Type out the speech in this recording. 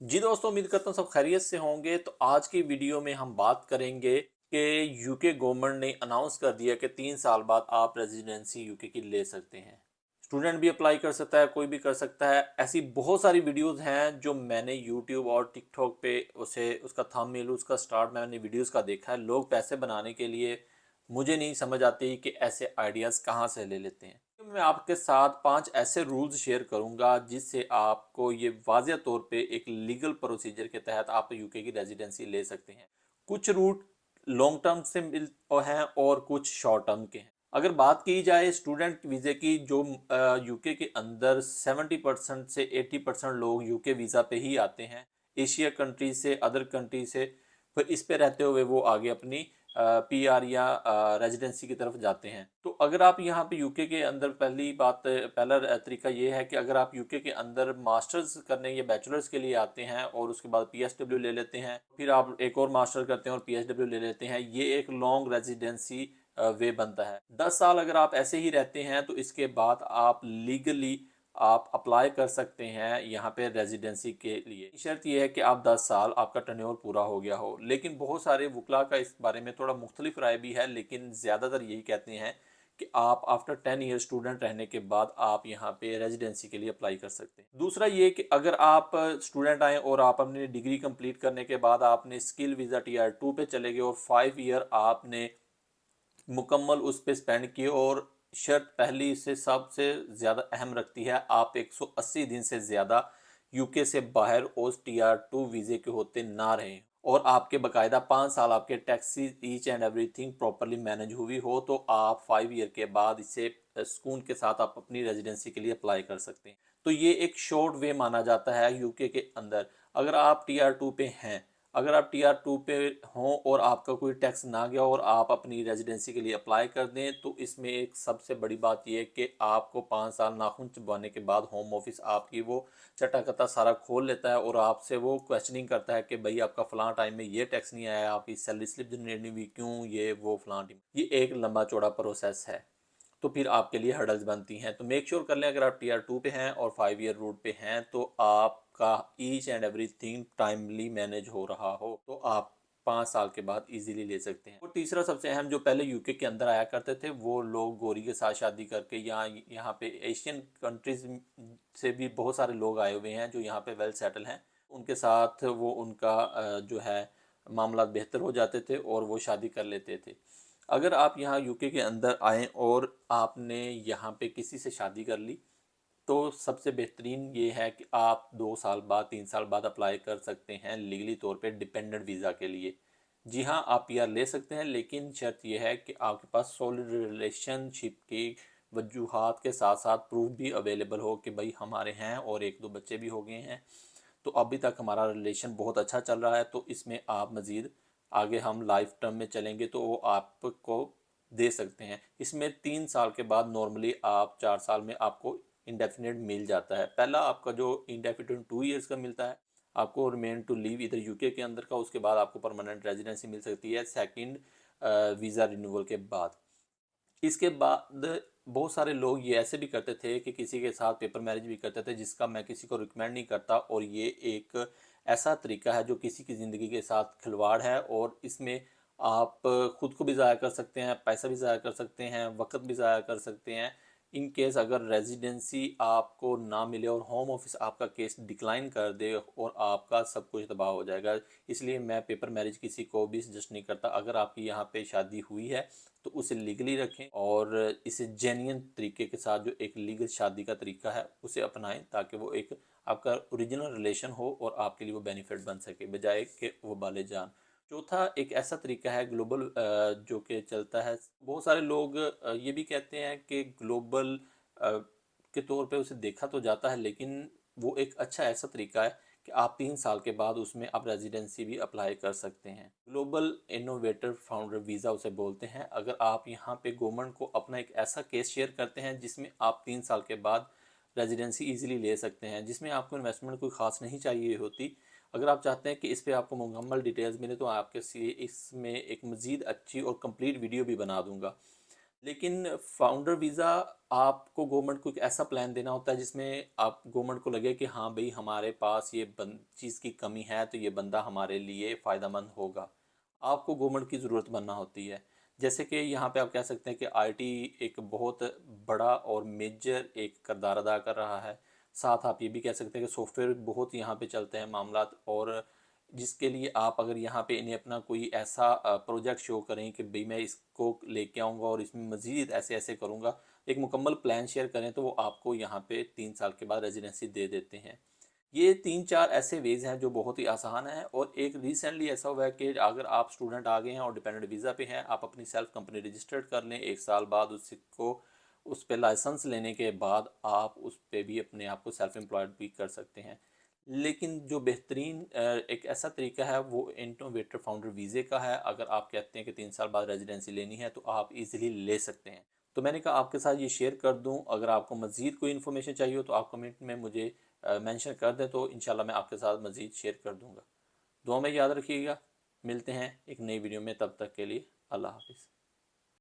जी दोस्तों, उम्मीद करता हूँ सब खैरियत से होंगे। तो आज की वीडियो में हम बात करेंगे कि यूके गवर्नमेंट ने अनाउंस कर दिया कि 3 साल बाद आप रेजिडेंसी यूके की ले सकते हैं। स्टूडेंट भी अप्लाई कर सकता है, कोई भी कर सकता है। ऐसी बहुत सारी वीडियोस हैं जो मैंने यूट्यूब और टिकटॉक पे उसे उसका थंबनेल उसका स्टार्ट मैंने वीडियोस का देखा है। लोग पैसे बनाने के लिए, मुझे नहीं समझ आती कि ऐसे आइडियाज़ कहाँ से ले लेते हैं। तो मैं आपके साथ 5 ऐसे रूल्स शेयर करूंगा जिससे आपको ये वाज़िया तौर पे एक लीगल प्रोसीजर के तहत आप यूके की रेजिडेंसी ले सकते हैं। कुछ रूट लॉन्ग टर्म से मिल हैं और कुछ शॉर्ट टर्म के हैं। अगर बात की जाए स्टूडेंट वीज़े की, जो यूके के अंदर 70% से 80% लोग यूके वीज़ा पे ही आते हैं। एशिया कंट्री से, अदर कंट्री से, फिर इस पे रहते हुए वो आगे अपनी पीआर या रेजिडेंसी की तरफ जाते हैं। तो अगर आप यहाँ पे यूके के अंदर, पहला तरीका ये है कि अगर आप यूके के अंदर मास्टर्स करने या बैचलर्स के लिए आते हैं और उसके बाद पीएसडब्ल्यू ले लेते हैं, फिर आप एक और मास्टर करते हैं और पीएसडब्ल्यू ले लेते हैं, ये एक लॉन्ग रेजिडेंसी वे बनता है। 10 साल अगर आप ऐसे ही रहते हैं तो इसके बाद आप लीगली आप अप्लाई कर सकते हैं यहाँ पे रेजिडेंसी के लिए। शर्त यह है कि आप 10 साल आपका टर्न्योर पूरा हो गया हो। लेकिन बहुत सारे वकला का इस बारे में थोड़ा मुख्तलिफ राय भी है, लेकिन ज़्यादातर यही कहते हैं कि आप आफ्टर 10 ईयर स्टूडेंट रहने के बाद आप यहाँ पे रेजिडेंसी के लिए अप्लाई कर सकते हैं। दूसरा ये कि अगर आप स्टूडेंट आए और आप अपनी डिग्री कंप्लीट करने के बाद आपने स्किल वीज़ा टीआर 2 पे चले गए और 5 ईयर आपने मुकम्मल उस पे स्पेंड किए, और शर्त पहली से सबसे ज़्यादा अहम रखती है, आप 180 दिन से ज़्यादा यूके से बाहर उस टीआर 2 वीज़े के होते ना रहें, और आपके बाकायदा 5 साल आपके taxis each and everything properly manage हुई हो, तो आप 5 ईयर के बाद इसे सुकून के साथ आप अपनी रेजिडेंसी के लिए अप्लाई कर सकते हैं। तो ये एक शॉर्ट वे माना जाता है यूके के अंदर। अगर आप टीआर 2 पे हैं, अगर आप टीआर 2 पे हों और आपका कोई टैक्स ना गया और आप अपनी रेजिडेंसी के लिए अप्लाई कर दें, तो इसमें एक सबसे बड़ी बात यह है कि आपको 5 साल नाखून चबाने के बाद होम ऑफिस आपकी वो चटाकता सारा खोल लेता है और आपसे वो क्वेश्चनिंग करता है कि भाई आपका फ़लाँ टाइम में ये टैक्स नहीं आया, आपकी सैलरी स्लिप जनरेट नहीं हुई, क्यों, ये वो फ़लाँ टीम। ये एक लंबा चौड़ा प्रोसेस है, तो फिर आपके लिए हर्डल्स बनती हैं। तो मेक श्योर कर लें, अगर आप टीआर 2 पे हैं और 5 ईयर रूट पे हैं तो आपका each and everything timely manage हो रहा हो, तो आप 5 साल के बाद इजीली ले सकते हैं। और तीसरा सबसे अहम, जो पहले यूके के अंदर आया करते थे वो लोग गोरी के साथ शादी करके, यहाँ पे एशियन कंट्रीज से भी बहुत सारे लोग आए हुए हैं जो यहाँ पे वेल सेटल हैं, उनके साथ वो उनका जो है मामला बेहतर हो जाते थे और वो शादी कर लेते थे। अगर आप यहाँ यूके के अंदर आएँ और आपने यहाँ पे किसी से शादी कर ली, तो सबसे बेहतरीन ये है कि आप 2 साल बाद, 3 साल बाद अप्लाई कर सकते हैं लीगली तौर पे डिपेंडेंट वीज़ा के लिए। जी हाँ, आप पीआर ले सकते हैं, लेकिन शर्त यह है कि आपके पास सॉलिड रिलेशनशिप की वजूहात के साथ साथ प्रूफ भी अवेलेबल हो कि भाई हमारे हैं और एक दो बच्चे भी हो गए हैं, तो अभी तक हमारा रिलेशन बहुत अच्छा चल रहा है, तो इसमें आप मज़ीद आगे हम लाइफ टर्म में चलेंगे तो वो आपको दे सकते हैं। इसमें 3 साल के बाद नॉर्मली आप 4 साल में आपको इंडेफिनेट मिल जाता है। पहला आपका जो इंडेफिनेट 2 ईयर्स का मिलता है, आपको रिमेन टू लीव इधर यूके के अंदर का, उसके बाद आपको परमानेंट रेजिडेंसी मिल सकती है सेकंड वीज़ा रिन्यूअल के बाद। इसके बाद बहुत सारे लोग ये ऐसे भी करते थे कि किसी के साथ पेपर मैरिज भी करते थे, जिसका मैं किसी को रिकमेंड नहीं करता, और ये एक ऐसा तरीका है जो किसी की ज़िंदगी के साथ खिलवाड़ है, और इसमें आप खुद को भी ज़ाया कर सकते हैं, पैसा भी ज़ाया कर सकते हैं, वक्त भी ज़ाया कर सकते हैं। इन केस अगर रेजिडेंसी आपको ना मिले और होम ऑफिस आपका केस डिक्लाइन कर दे और आपका सब कुछ तबाह हो जाएगा। इसलिए मैं पेपर मैरिज किसी को भी सजेस्ट नहीं करता। अगर आपकी यहाँ पे शादी हुई है तो उसे लीगली रखें और इसे जेन्युइन तरीके के साथ, जो एक लीगल शादी का तरीका है, उसे अपनाएं, ताकि वो एक आपका ओरिजिनल रिलेशन हो और आपके लिए वो बेनिफिट बन सके, बजाय कि वो बाले जान। चौथा एक ऐसा तरीका है ग्लोबल, जो कि चलता है। बहुत सारे लोग ये भी कहते हैं कि ग्लोबल के तौर पे उसे देखा तो जाता है, लेकिन वो एक अच्छा ऐसा तरीका है कि आप 3 साल के बाद उसमें आप रेजिडेंसी भी अप्लाई कर सकते हैं। ग्लोबल इनोवेटर फाउंडर वीज़ा उसे बोलते हैं। अगर आप यहाँ पे गवर्नमेंट को अपना एक ऐसा केस शेयर करते हैं जिसमें आप 3 साल के बाद रेजिडेंसी इजीली ले सकते हैं, जिसमें आपको इन्वेस्टमेंट कोई ख़ास नहीं चाहिए होती। अगर आप चाहते हैं कि इस पे आपको मुकम्मल डिटेल्स मिले, तो आपके इसमें एक मज़ीद अच्छी और कंप्लीट वीडियो भी बना दूंगा। लेकिन फाउंडर वीज़ा आपको गवर्नमेंट को एक ऐसा प्लान देना होता है जिसमें आप गवर्नमेंट को लगे कि हाँ भाई हमारे पास ये चीज़ की कमी है तो ये बंदा हमारे लिए फ़ायदेमंद होगा। आपको गवर्नमेंट की ज़रूरत बनना होती है। जैसे कि यहाँ पे आप कह सकते हैं कि आईटी एक बहुत बड़ा और मेजर एक किरदार अदा कर रहा है। साथ आप ये भी कह सकते हैं कि सॉफ्टवेयर बहुत यहाँ पे चलते हैं मामलात, और जिसके लिए आप अगर यहाँ पे इन्हें अपना कोई ऐसा प्रोजेक्ट शो करें कि भाई मैं इसको लेके आऊँगा और इसमें मज़ीद ऐसे ऐसे करूँगा, एक मुकम्मल प्लान शेयर करें, तो वो आपको यहाँ पे 3 साल के बाद रेजिडेंसी दे देते हैं। ये 3-4 ऐसे वेज़ हैं जो बहुत ही आसान है। और एक रिसेंटली ऐसा हुआ है कि अगर आप स्टूडेंट आ गए हैं और डिपेंडेंट वीज़ा पे हैं, आप अपनी सेल्फ कंपनी रजिस्टर्ड कर लें, 1 साल बाद उसको उस पर लाइसेंस लेने के बाद आप उस पर भी अपने आप को सेल्फ एम्प्लॉयड भी कर सकते हैं। लेकिन जो बेहतरीन एक ऐसा तरीका है वो इनोवेटर फाउंडर वीज़े का है। अगर आप कहते हैं कि 3 साल बाद रेजिडेंसी लेनी है तो आप इजीली ले सकते हैं। तो मैंने कहा आपके साथ ये शेयर कर दूं। अगर आपको मज़ीद कोई इन्फॉर्मेशन चाहिए हो तो आप कमेंट में मुझे मेंशन कर दें, तो इंशाल्लाह मैं आपके साथ मज़ीद शेयर कर दूंगा। दुआ में याद रखिएगा। मिलते हैं एक नई वीडियो में, तब तक के लिए अल्लाह हाफिज़।